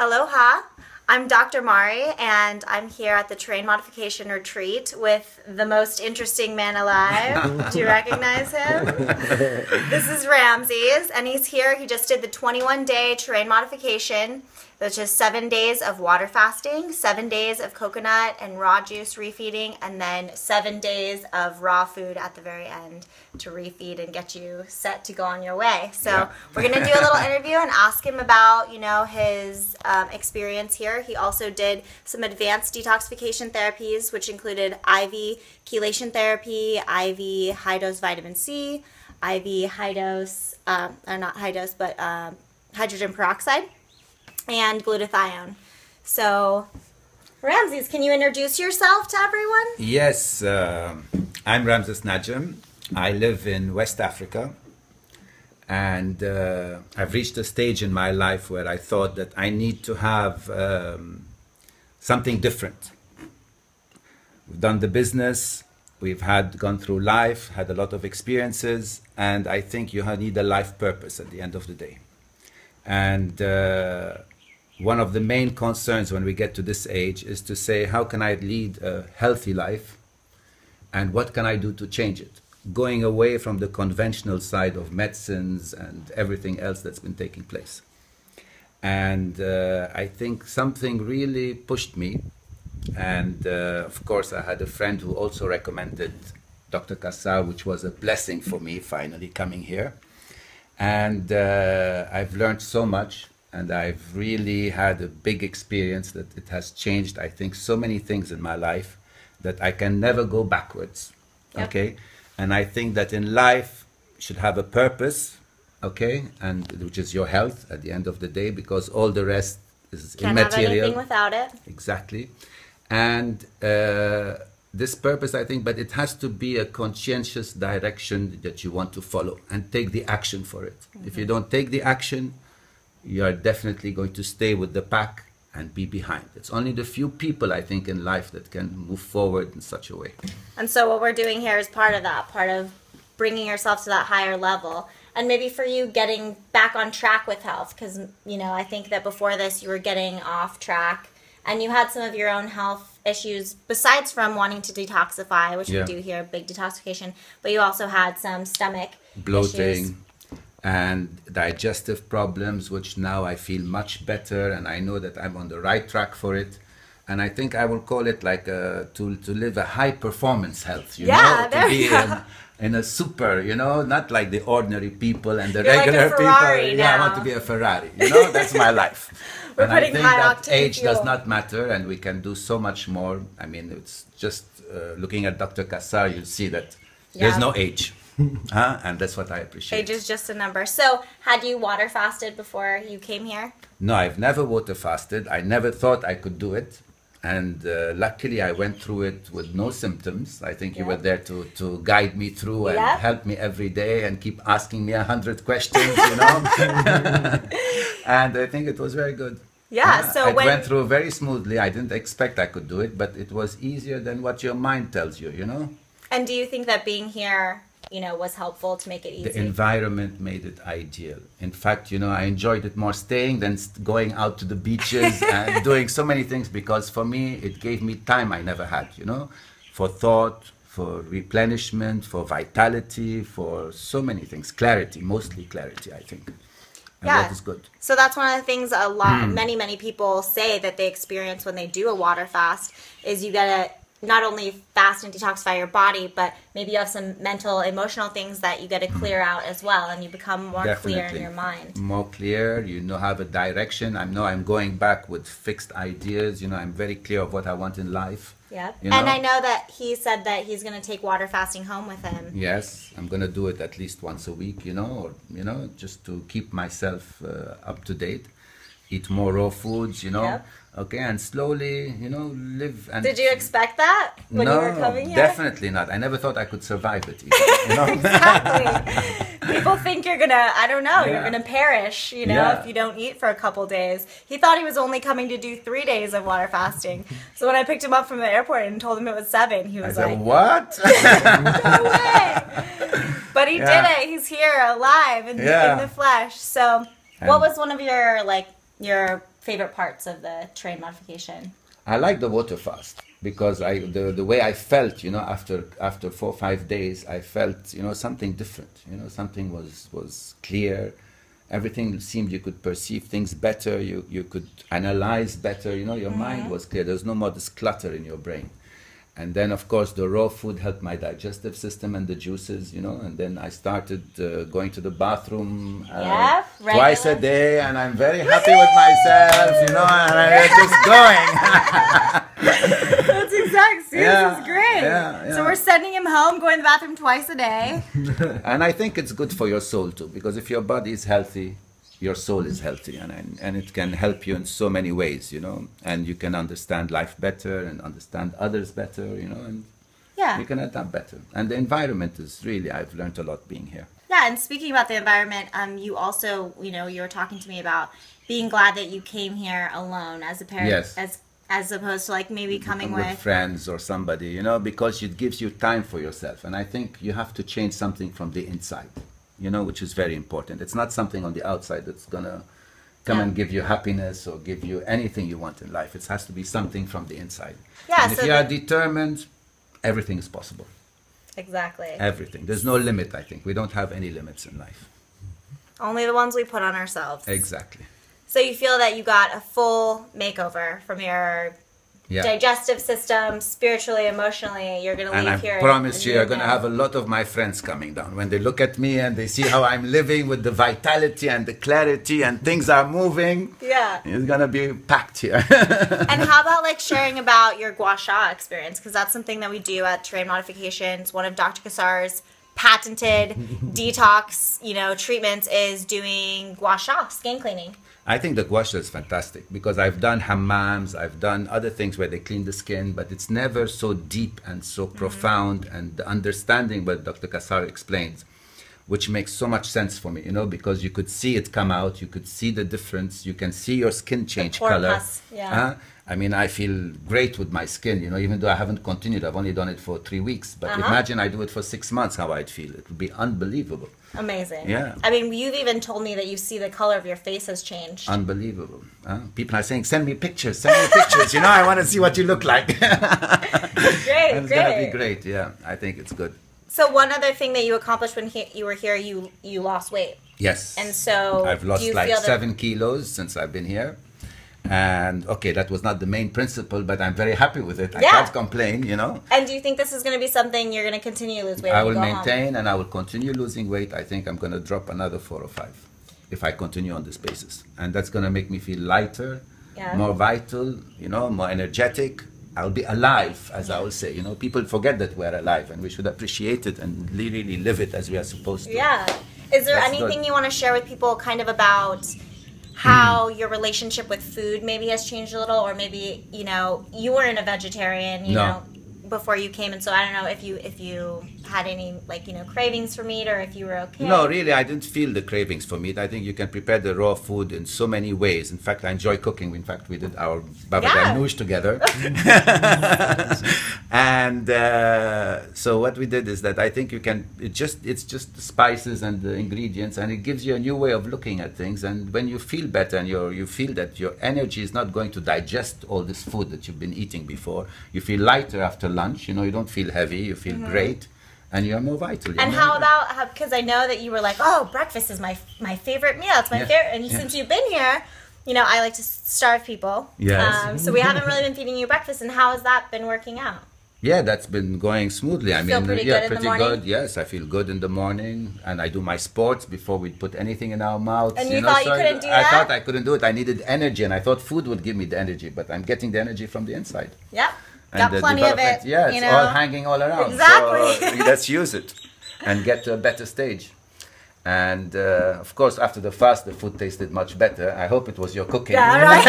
Aloha, I'm Dr. Mari, and I'm here at the Terrain Modification Retreat with the most interesting man alive. Do you recognize him? This is Ramses, and he's here. He just did the 21-day Terrain Modification, which is 7 days of water fasting, 7 days of coconut and raw juice refeeding, and then 7 days of raw food at the very end to refeed and get you set to go on your way. So we're going to do a little interview and ask him about, his experience here. He also did some advanced detoxification therapies, which included IV chelation therapy, IV high-dose vitamin C, IV high-dose, hydrogen peroxide, and glutathione. So, Ramses, can you introduce yourself to everyone? Yes, I'm Ramses Najem. I live in West Africa, and I've reached a stage in my life where I thought that I need to have something different. We've done the business, we've gone through life, had a lot of experiences, and I think you need a life purpose at the end of the day. And one of the main concerns when we get to this age is to say, how can I lead a healthy life, and what can I do to change it? Going away from the conventional side of medicines and everything else that's been taking place. And I think something really pushed me. And of course, I had a friend who also recommended Dr. Cassar, which was a blessing for me, finally coming here. And I've learned so much, and I've really had a big experience that it has changed, I think, so many things in my life that I can never go backwards. Yep. Okay? And I think that in life, you should have a purpose, okay, and which is your health at the end of the day, because all the rest is immaterial. Can't have anything without it. Exactly. And this purpose, I think, but it has to be a conscientious direction that you want to follow and take the action for it. Mm-hmm. If you don't take the action, you are definitely going to stay with the pack and be behind. It's only the few people, I think, in life that can move forward in such a way. And so what we're doing here is part of that, part of bringing yourself to that higher level. And maybe for you, getting back on track with health, because, I think that before this, you were getting off track, and you had some of your own health issues, besides from wanting to detoxify, which we do here, big detoxification, but you also had some stomach bloating issues. And digestive problems, which now I feel much better, and I know that I'm on the right track for it. And I think I will call it like to live a high performance health, to be in a super, not like the ordinary people and the regular like a Ferrari people. now. Yeah, I want to be a Ferrari. That's my life. We're and putting I think high that octane age fuel. does not matter, and we can do so much more. I mean, it's just looking at Dr. Cassar, you'll see that there's no age. And that's what I appreciate. Age is just a number. So, had you water fasted before you came here? No, I've never water fasted. I never thought I could do it. And luckily, I went through it with no symptoms. I think you were there to guide me through and help me every day and keep asking me 100 questions, And I think it was very good. Yeah, so it went through very smoothly. I didn't expect I could do it, but it was easier than what your mind tells you, And do you think that being here, was helpful to make it easy? The environment made it ideal. In fact, I enjoyed it more staying than going out to the beaches and doing so many things, because for me, it gave me time I never had, for thought, for replenishment, for vitality, for so many things. Clarity, mostly clarity, I think. And that is good. So that's one of the things many people say that they experience when they do a water fast, is you get to not only fast and detoxify your body, but maybe you have some mental, emotional things that you get to clear out as well, and you become more clear in your mind. More clear, have a direction. I know I'm going back with fixed ideas. I'm very clear of what I want in life. Yep. And I know that he said that he's going to take water fasting home with him. Yes, I'm going to do it at least once a week, or just to keep myself up to date. Eat more raw foods, Okay, and slowly, live. And did you expect that when you were coming here? Definitely not. I never thought I could survive it either, Exactly. People think you're gonna, you're gonna perish, if you don't eat for a couple days. He thought he was only coming to do 3 days of water fasting. So when I picked him up from the airport and told him it was 7, he was like, "What? No way!" But he did it. He's here, alive in the flesh. So, what was one of your favorite parts of the terrain modification? I like the water fast because the way I felt, after 4 or 5 days, I felt, something different. Something was clear. Everything seemed you could perceive things better. You could analyze better. Your mind was clear. There's no more this clutter in your brain. And then, of course, the raw food helped my digestive system and the juices, and then I started going to the bathroom twice a day, and I'm very happy with myself, and I'm just going. That's exact. See, this is great. Yeah. So we're sending him home, going to the bathroom twice a day. And I think it's good for your soul, too, because if your body is healthy, your soul is healthy, and it can help you in so many ways, and you can understand life better and understand others better, and you can adapt better. And the environment is really, I've learned a lot being here. Yeah, and speaking about the environment, you also, you were talking to me about being glad that you came here alone as a parent, as opposed to like maybe coming with friends or somebody, because it gives you time for yourself. And I think you have to change something from the inside. Which is very important. It's not something on the outside that's going to come and give you happiness or give you anything you want in life. It has to be something from the inside. Yeah, and if you are determined, everything is possible. Exactly. Everything. There's no limit, I think. We don't have any limits in life. Only the ones we put on ourselves. Exactly. So you feel that you got a full makeover from your digestive system, spiritually, emotionally. You're going to leave here. And I promise you're going to have a lot of my friends coming down. When they look at me and they see how I'm living with the vitality and the clarity and things are moving, it's going to be packed here. And how about like sharing about your gua sha experience? Because that's something that we do at Terrain Modification. It's one of Dr. Cassar's patented detox, treatments is doing gua sha, skin cleaning. I think the gua sha is fantastic because I've done hammams, I've done other things where they clean the skin, but it's never so deep and so profound, and the understanding what Dr. Cassar explains, which makes so much sense for me, because you could see it come out, you could see the difference, you can see your skin change color. I mean, I feel great with my skin, even though I haven't continued. I've only done it for 3 weeks. But imagine I do it for 6 months, how I'd feel. It would be unbelievable. Amazing. Yeah. I mean, you've even told me that you see the color of your face has changed. Unbelievable. People are saying, send me pictures, send me pictures. I want to see what you look like. Great, It's going to be great, yeah. I think it's good. So one other thing that you accomplished when you were here, you lost weight. Yes. And so I've lost like 7 kilos since I've been here. And that was not the main principle, but I'm very happy with it. I can't complain, And do you think this is going to be something you're going to continue to lose weight? I will maintain and I will continue losing weight. I think I'm going to drop another 4 or 5 if I continue on this basis. And that's going to make me feel lighter, more vital, more energetic. I'll be alive, as I will say. People forget that we're alive and we should appreciate it and really live it as we are supposed to. Yeah. Is there anything you want to share with people kind of about how your relationship with food maybe has changed a little, or maybe, you weren't a vegetarian, you know, before you came, and so I don't know if you had any cravings for meat, or if you were okay. No, really, I didn't feel the cravings for meat. I think you can prepare the raw food in so many ways. In fact, I enjoy cooking. In fact, we did our baba ganoush together. And so what we did is that I think it's just the spices and the ingredients, and it gives you a new way of looking at things. And when you feel better and you feel that your energy is not going to digest all this food that you've been eating before, you feel lighter after lunch, you don't feel heavy, you feel great. And you're more vital. And how about, because I know that you were like, breakfast is my favorite meal. It's my favorite. And since you've been here, I like to starve people. Yes. So we haven't really been feeding you breakfast. And how has that been working out? Yeah, that's been going smoothly. Feel pretty good in the morning? Good. Yes, I feel good in the morning. And I do my sports before we put anything in our mouths. And you thought you couldn't do that? I thought I couldn't do it. I needed energy. And I thought food would give me the energy. But I'm getting the energy from the inside. Yep. Got plenty of it. Yeah, it's all hanging all around. Exactly. So let's use it and get to a better stage. And of course, after the fast, the food tasted much better. I hope it was your cooking. Yeah, right.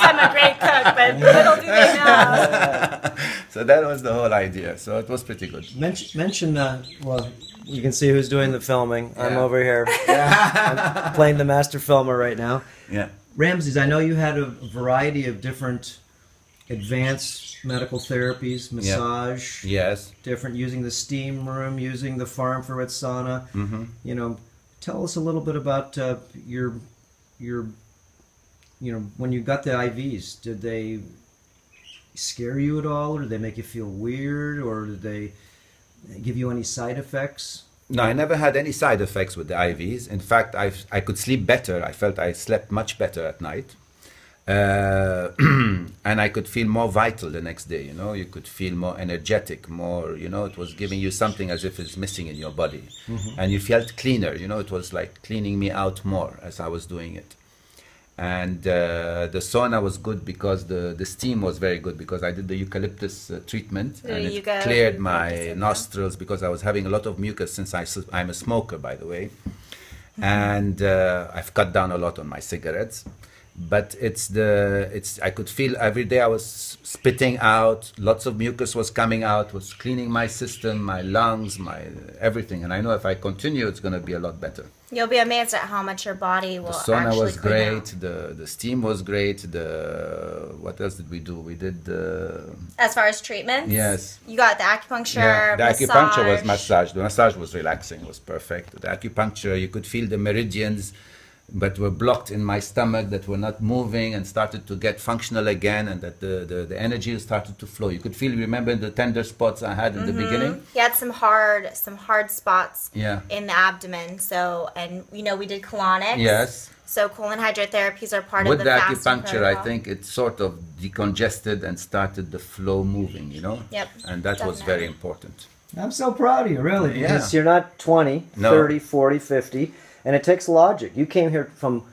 I'm a great cook, but little do they know. So that was the whole idea. So it was pretty good. Mention well, you can see who's doing the filming. I'm over here. I'm playing the master filmer right now. Yeah. Ramses, I know you had a variety of different advanced medical therapies, massage, different, using the steam room, using the farm for its sauna. Tell us a little bit about your when you got the IVs, did they scare you at all, or did they make you feel weird, or did they give you any side effects? No, I never had any side effects with the IVs. In fact, I could sleep better. I felt I slept much better at night. And I could feel more vital the next day, you could feel more energetic, more, it was giving you something as if it's missing in your body. And you felt cleaner, it was like cleaning me out more as I was doing it. And the sauna was good because the steam was very good, because I did the eucalyptus treatment, and it cleared my nostrils, because I was having a lot of mucus since I'm a smoker, by the way. And I've cut down a lot on my cigarettes. But I could feel every day I was spitting out, lots of mucus was coming out, was cleaning my system, my lungs, my everything. And I know if I continue, it's going to be a lot better. You'll be amazed at how much your body will actually The sauna was great. Out. The steam was great. What else did we do? We did as far as treatments? Yes. You got the acupuncture, yeah, the massage. acupuncture was massage. The massage was relaxing. It was perfect. The acupuncture, you could feel the meridians, but were blocked in my stomach, that were not moving and started to get functional again, and that the energy started to flow. You could feel, remember the tender spots I had in the beginning? You had some hard spots in the abdomen. So, and we did colonics. Yes. So colon hydrotherapies are part With of the acupuncture, protocol. I think it sort of decongested and started the flow moving, Yep. And that was very important. I'm so proud of you, really. Yeah. Because you're not 20, 30, 40, 50. And it takes logic. You came here from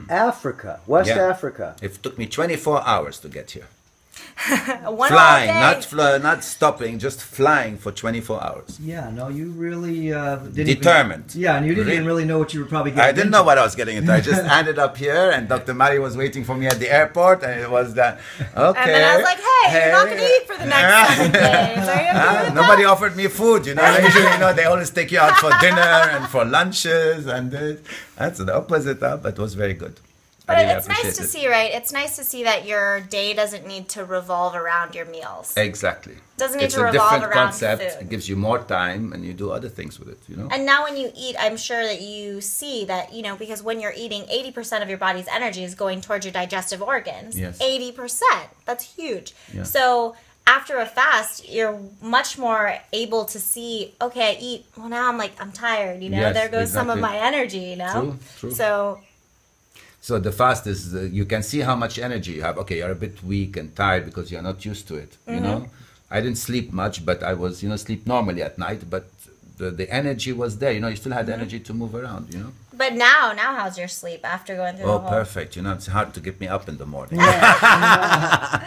Africa, West Africa. It took me 24 hours to get here. Flying, not stopping, just flying for 24 hours. Yeah, no, you really didn't determined. And you didn't even really know what you were probably getting I didn't know what I was getting into. I just ended up here, and Dr. Mari was waiting for me at the airport, and it was that, okay. And then I was like, hey, you're not going to eat for the next 7 days. Are you okay with nobody that? offered me food, Usually, they always take you out for dinner and for lunches, and that's the opposite, but it was very good. But it's nice to see, right? It's nice to see that your day doesn't need to revolve around your meals. Exactly. Doesn't need it's to a revolve different around concept. food. It gives you more time, and you do other things with it, And now when you eat, I'm sure that you see that, because when you're eating, 80% of your body's energy is going towards your digestive organs. Yes. 80%. That's huge. Yeah. So after a fast, you're much more able to see, okay, I eat, well, now I'm tired, Yes, there goes some of my energy, True. So the fast is, you can see how much energy you have. Okay, you're a bit weak and tired because you're not used to it, I didn't sleep much, but I was, sleep normally at night, but the energy was there, you still had energy to move around, But now how's your sleep after going through the whole... Oh, perfect. It's hard to get me up in the morning.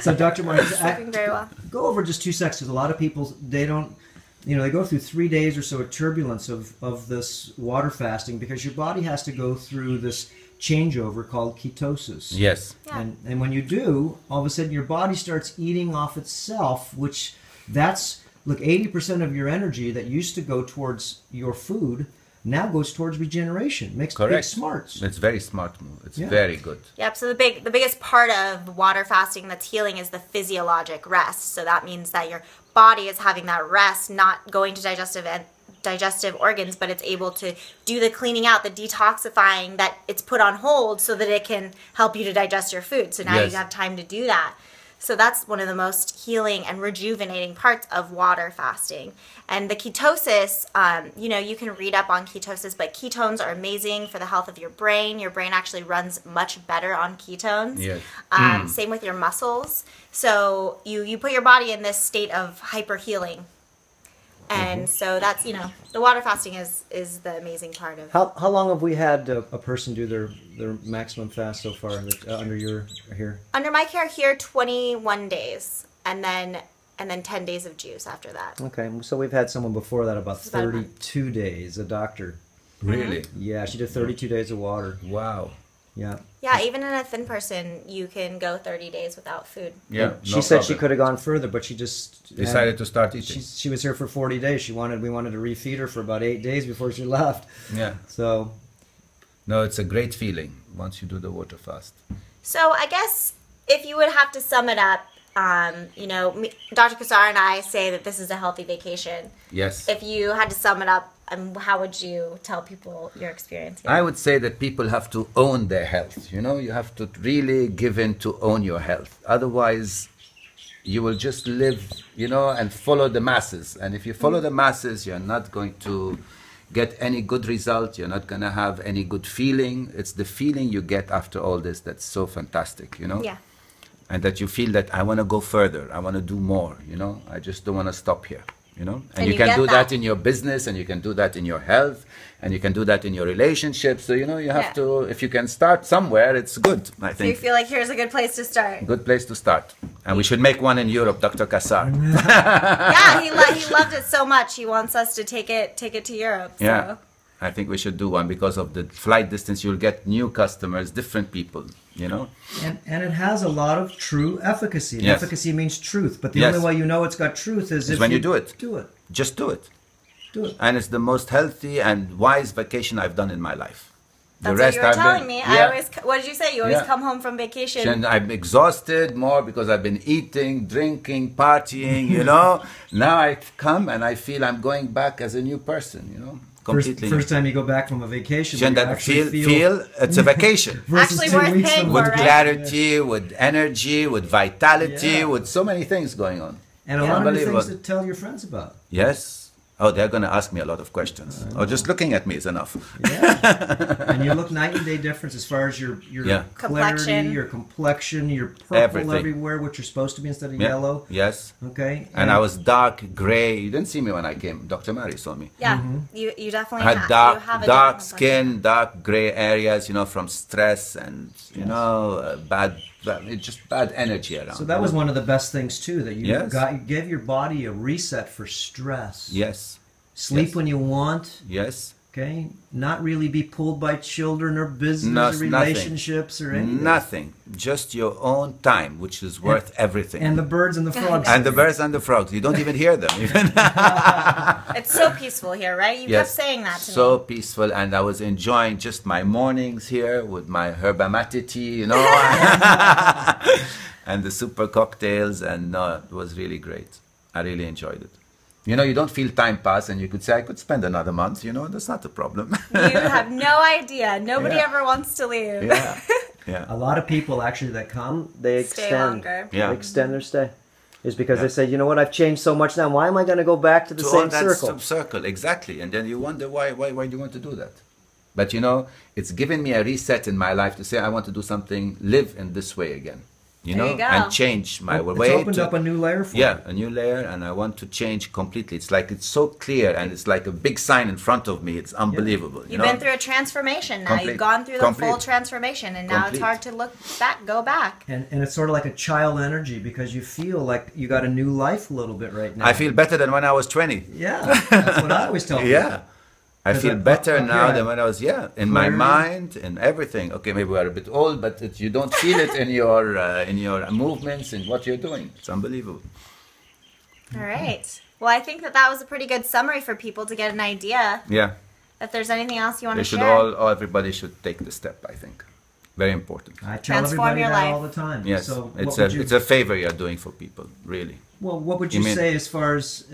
So, Dr. Martin, sleeping very well. Go over just 2 seconds, because a lot of people, they don't, they go through 3 days or so of turbulence of this water fasting, because your body has to go through this changeover called ketosis. Yes. Yeah. And when you do, all of a sudden your body starts eating off itself, which look, 80% of your energy that used to go towards your food now goes towards regeneration. Makes big smarts. It's very smart move. It's very good. Yep. So the biggest part of water fasting that's healing is the physiologic rest. So that means that your body is having that rest, not going to digestive organs, but it's able to do the cleaning out, the detoxifying that it's put on hold so that it can help you to digest your food. So now you have time to do that. So that's one of the most healing and rejuvenating parts of water fasting. And the ketosis, you can read up on ketosis, but ketones are amazing for the health of your brain. Your brain actually runs much better on ketones. Yes. Same with your muscles. So you put your body in this state of hyper healing. And so that's, the water fasting is the amazing part of. How long have we had a person do their maximum fast so far under your here? Under my care here, 21 days, and then 10 days of juice after that. Okay, so we've had someone before that about 32 days, a doctor. Really? Yeah, she did 32 days of water. Wow. Yeah. Yeah, even in a thin person, you can go 30 days without food. Yeah. She said she could have gone further, but she just decided to start eating. She was here for 40 days. We wanted to refeed her for about 8 days before she left. Yeah. So. No, it's a great feeling once you do the water fast. So I guess if you would have to sum it up, Dr. Cassar and I say that this is a healthy vacation. Yes. If you had to sum it up, how would you tell people your experience here? I would say that people have to own their health. You have to really give in to own your health. Otherwise, you will just live, and follow the masses. And if you follow the masses, you're not going to get any good result. You're not going to have any good feeling. It's the feeling you get after all this that's so fantastic, Yeah. And that you feel that I want to go further. I want to do more, I just don't want to stop here, And you can do that in your business, and you can do that in your health, and you can do that in your relationships. So, you have to, if you can start somewhere, it's good, I think. So you feel like here's a good place to start. Good place to start. And we should make one in Europe, Dr. Cassar. Yeah, he loved it so much. He wants us to take it to Europe. So. Yeah. I think we should do one because of the flight distance. You'll get new customers, different people, And it has a lot of true efficacy. And Yes. efficacy means truth. But the Yes. only way you know it's got truth is if when you you do it. Do it. Just do it. Do it. And it's the most healthy and wise vacation I've done in my life. That's what you were telling me. Yeah. What did you say? You always Yeah. come home from vacation. And I'm exhausted more because I've been eating, drinking, partying, Now I come and I feel I'm going back as a new person, completely. First time you go back from a vacation, And you that actually feel it's a vacation. versus Actually 2 worth weeks paying from for, With right? clarity, with energy, with vitality, Yeah. with so many things going on. And a lot of new Unbelievable. things to tell your friends about. Yes. Oh, they're going to ask me a lot of questions. Or just looking at me is enough. Yeah. And you look night and day difference as far as your Yeah. clarity, Complexion. your complexion, your purple Everything. everywhere, what you're supposed to be instead of Yeah. yellow. Yes. Okay. And I was dark, gray. You didn't see me when I came. Dr. Mary saw me. Yeah, you definitely I had have. You have a dark different skin, dark gray areas, from stress and, just bad energy around. So that was one of the best things too, that you Yes. you gave your body a reset for stress. Yes. Sleep Yes. when you want. Yes. Okay. Not really be pulled by children or business or Nothing. relationships or anything. Nothing. Just your own time, which is worth everything. And the birds and the frogs. And the birds and the frogs. You don't even hear them. It's so peaceful here, right? You kept saying that to So me. peaceful, and I was enjoying just my mornings here with my herba mate tea, and the super cocktails, and it was really great. I really enjoyed it. You don't feel time pass, and you could say, I could spend another month, that's not a problem. You have no idea. Nobody Yeah. ever wants to leave. Yeah, yeah. A lot of people actually that come, they Stay extend. longer. Yeah. They extend their stay. Is because Yeah. they say, you know what, I've changed so much now. Why am I going to go back to the To same all that circle? circle, exactly. And then you wonder why do you want to do that? But it's given me a reset in my life to say I want to do something, live in this way again. There you go. And change my way. It's opened up a new layer for you. Yeah, a new layer, and I want to change completely. It's like it's so clear, and it's like a big sign in front of me. It's unbelievable. You've been through a transformation now. Complete. You've gone through the full Complete. transformation, and now it's Complete. hard to go back. And it's sort of like a child energy because you feel like you got a new life a little bit right now. I feel better than when I was 20. Yeah, that's what I always tell people. Yeah. I feel better now than when I was, in my mind, in everything. Okay, maybe we are a bit old, but you don't feel it in your movements, in what you're doing. It's unbelievable. All right. Well, I think that was a pretty good summary for people to get an idea. Yeah. If there's anything else you want They to should share. everybody should take the step, I think. Very important. I tell Transform everybody your that life. all the time. Yes, So it's a favor you're doing for people, really. Well, what would you mean- say as far as,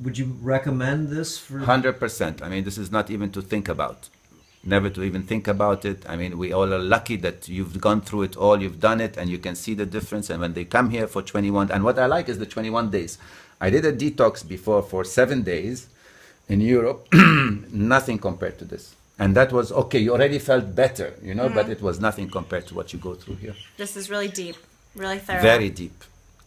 would you recommend this for? 100%. I mean, this is not even to think about. Never to even think about it. I mean, we all are lucky that you've gone through it all, you've done it, and you can see the difference. And when they come here for 21, and what I like is the 21 days. I did a detox before for 7 days in Europe, nothing compared to this. And that was, okay, you already felt better, but it was nothing compared to what you go through here. This is really deep, really thorough. Very deep.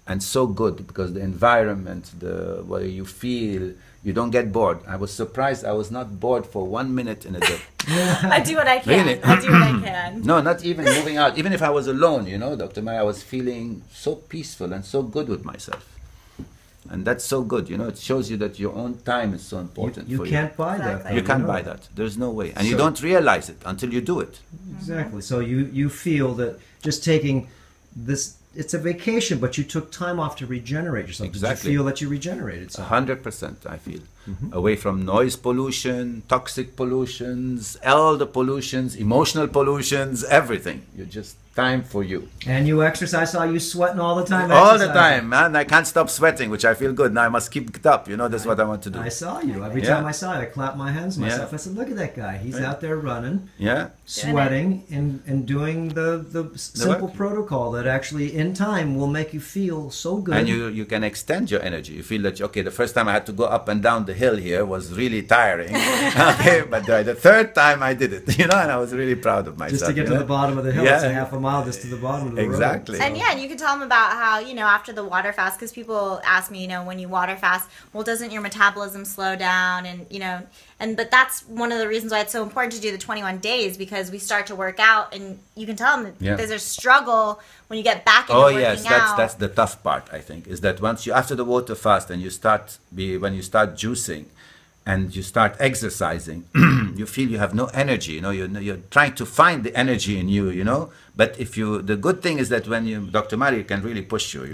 And so good, because the environment, the way you feel, you don't get bored. I was surprised I was not bored for 1 minute in a day. I do what I can. Really? I do what I can. No, not even moving out. Even if I was alone, Dr. Mary, I was feeling so peaceful and so good with myself. And that's so good, it shows you that your own time is so important You for can't buy that. Exactly. You can't buy that. There's no way. And you don't realize it until you do it. Exactly. So you feel that just taking this, it's a vacation, but you took time off to regenerate yourself. Exactly. Did you feel that you regenerated? So 100%, I feel. away from noise pollution, toxic pollutions, all the pollutions, emotional pollutions, everything. You just time for you. And you exercise. I saw you sweating all the time. All the time, man. I can't stop sweating, which I feel good. Now I must keep it up. That's what I want to do. I saw you. Every time I saw you, I clapped my hands myself. I said, look at that guy. He's out there running, sweating, and doing the simple protocol that actually, in time, will make you feel so good. And you can extend your energy. You feel that, okay, the first time I had to go up and down the hill here was really tiring. Okay, but the third time I did it, and I was really proud of myself. Just to get to the bottom of the hill, it's a half a mile just to the bottom of the road. Exactly. And and you can tell them about how, after the water fast, because people ask me, when you water fast, well, doesn't your metabolism slow down? And, but that's one of the reasons why it's so important to do the 21 days, because we start to work out, and you can tell them that there's a struggle when you get back into working out. That's the tough part, I think, is that once after the water fast and when you start juicing, and you start exercising, you feel you have no energy. You're trying to find the energy in you. But the good thing is that when Dr. Mari can really push you.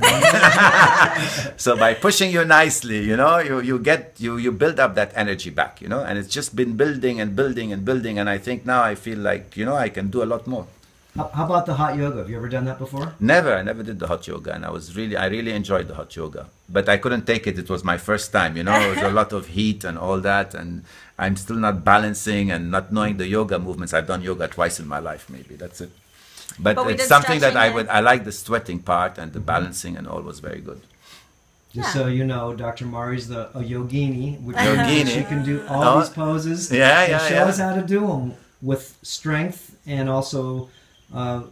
So by pushing you nicely, you build up that energy back. And it's just been building and building and building. And I think now I feel like I can do a lot more. How about the hot yoga? Have you ever done that before? Never. I never did the hot yoga, and I really enjoyed the hot yoga. But I couldn't take it. It was my first time, It was a lot of heat and all that, and I'm still not balancing and not knowing the yoga movements. I've done yoga twice in my lilife, maybe. That's it. But it's something that I like the sweating part, and the balancing and all was very good. Just so you know, Dr. Mari's a yogini, which means she can do all these poses. She shows us how to do them with strength and also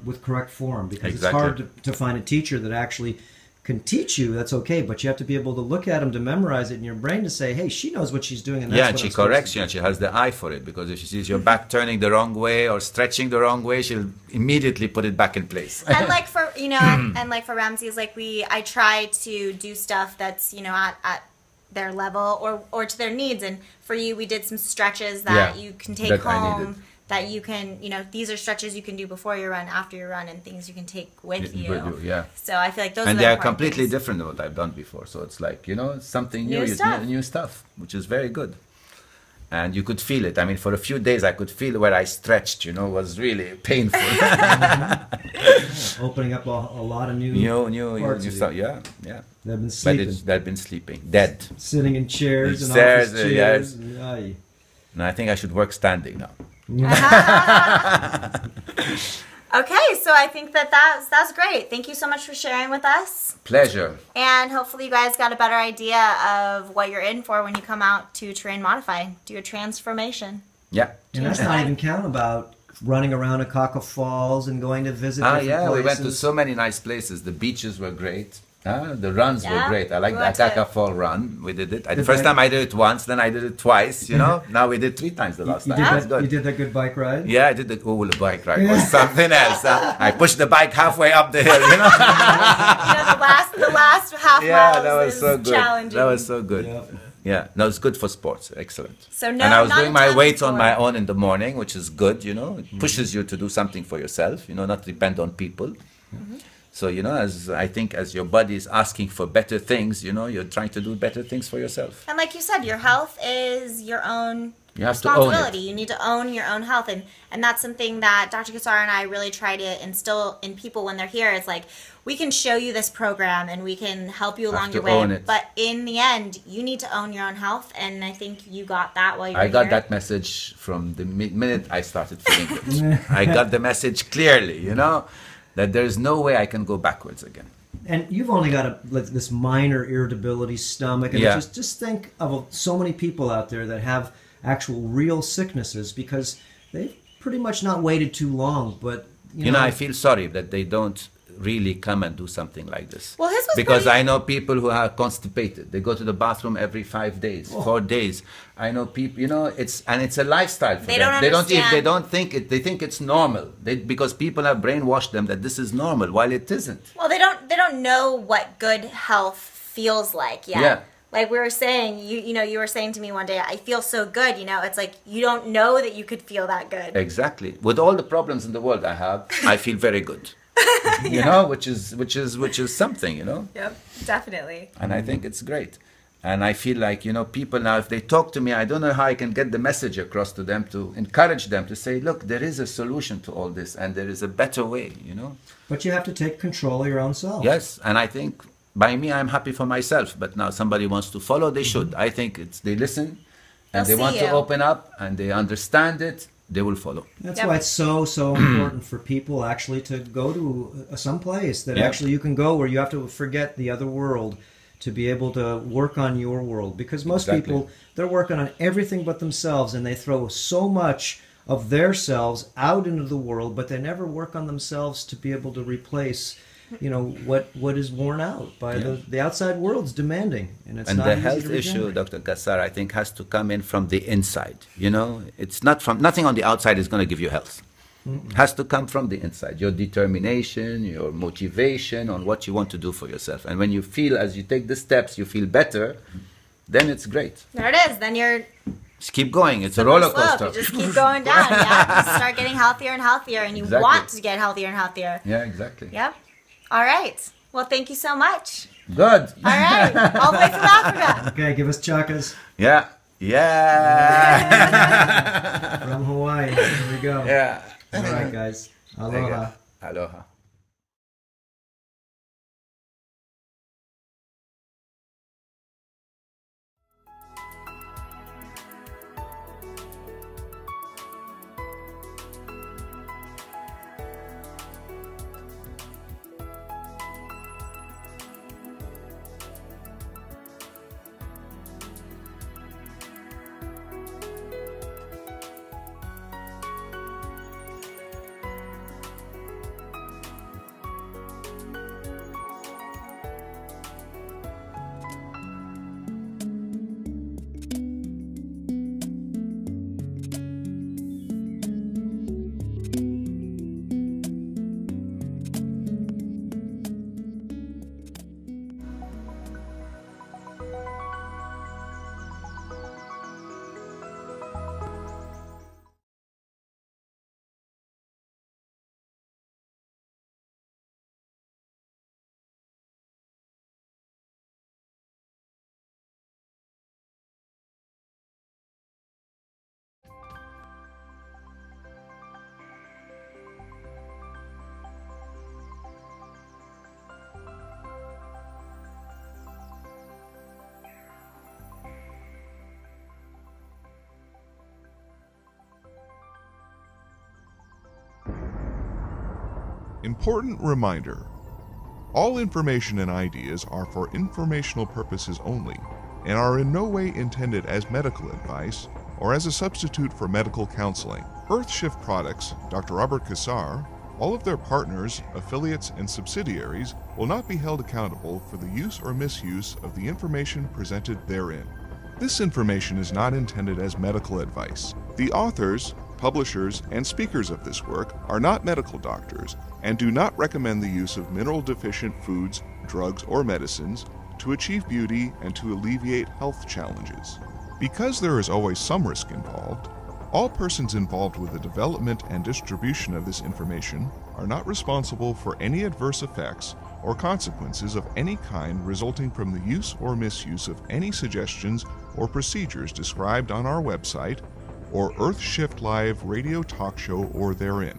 with correct form, because it's hard to find a teacher that actually can teach you. That's okay, but you have to be able to look at them to memorize it in your brain to say, hey, she knows what she's doing. And that's and she corrects you, and she has the eye for it, because if she sees your back turning the wrong way or stretching the wrong way, she'll immediately put it back in place. And like for and like for Ramses, I try to do stuff that's at their level or to their needs. And for you, we did some stretches that you can take home. That you can, these are stretches you can do before your run, after your run, and things you can take with you. So I feel like those are they are completely different than what I've done before. So it's like, something new stuff, which is very good. And you could feel it. I mean, for a few days, I could feel where I stretched, was really painful. Opening up a lot of new stuff. They've been sleeping. They've been sleeping. Dead. Sitting in chairs and office chairs. And I think I should work standing now. Okay, so I think that's great. Thank you so much for sharing with us. Pleasure. And hopefully you guys got a better idea of what you're in for when you come out to Terrain Modify. Do your transformation. Yeah. And that's not even count about running around Akaka Falls and going to visit different places. We went to so many nice places. The beaches were great. The runs were great. I like the Akaka Fall run. We did it. The first time I did it once, then I did it twice, Now we did 3 times the last time. You did that good bike ride? Yeah, I did the bike ride. It was something else. I pushed the bike halfway up the hill, the last half mile that was so good. Challenging. That was so good. No, it's good for sports. Excellent. So and I was doing my weights on my own in the morning, which is good, It pushes you to do something for yourself, not depend on people. Mm-hmm. So, as your body is asking for better things, you're trying to do better things for yourself. And like you said, your health is your own responsibility. To own it. You need to own your own health. And that's something that Dr. Cassar and I really try to instill in people when they're here. It's like, we can show you this program and we can help you along your way. But in the end, you need to own your own health. And I think you got that while you were here. I got that message from the minute I started feeling good. I got the message clearly, that there's no way I can go backwards again. And you've only got this minor irritability, stomach, and just think of so many people out there that have actual real sicknesses because they've pretty much not waited too long. But I feel sorry that they don't really come and do something like this. Well, his was because I know people who are constipated. They go to the bathroom every 5 days, 4 days. I know people, it's a lifestyle for them. They don't think it. They think it's normal. Because people have brainwashed them that this is normal, while it isn't. Well, they don't know what good health feels like yet. Yeah. Like we were saying, you were saying to me one day, I feel so good. It's like you don't know that you could feel that good. Exactly. With all the problems in the world I have, I feel very good. Which is something, Yep, definitely. And I think it's great. And I feel like, people now, if they talk to me, I don't know how I can get the message across to them to encourage them to say, look, there is a solution to all this and there is a better way, But you have to take control of your own self. Yes, and I think by me, I'm happy for myself. But now somebody wants to follow, they should. I think they listen and they want to open up and they understand it, they will follow. That's why it's so important for people actually to go to some place that actually you can go where you have to forget the other world to be able to work on your world. Because most people, they're working on everything but themselves, and they throw so much of their selves out into the world, but they never work on themselves to be able to replace what is worn out by the outside world's demanding. And it's not the easy health to issue, Dr. Cassar, I think has to come in from the inside. It's not from, nothing on the outside is going to give you health. It has to come from the inside, your determination, your motivation on what you want to do for yourself. And when you feel, as you take the steps, you feel better, then it's great. There it is. Then you're... Just keep going. It's a roller coaster. You just keep going down. You start getting healthier and healthier, and you want to get healthier and healthier. Yeah, exactly. Yep. All right. Well, thank you so much. Good. All right. All the way from Africa. Okay, give us chakas. Yeah. From Hawaii. Here we go. Yeah. All right, guys. Aloha. Aloha. Important reminder. All information and ideas are for informational purposes only and are in no way intended as medical advice or as a substitute for medical counseling. Earthshift Products, Dr. Robert Cassar, all of their partners, affiliates, and subsidiaries will not be held accountable for the use or misuse of the information presented therein. This information is not intended as medical advice. The authors, publishers, and speakers of this work are not medical doctors and do not recommend the use of mineral-deficient foods, drugs, or medicines to achieve beauty and to alleviate health challenges. Because there is always some risk involved, all persons involved with the development and distribution of this information are not responsible for any adverse effects or consequences of any kind resulting from the use or misuse of any suggestions or procedures described on our website or Earthshift Live radio talk show or therein.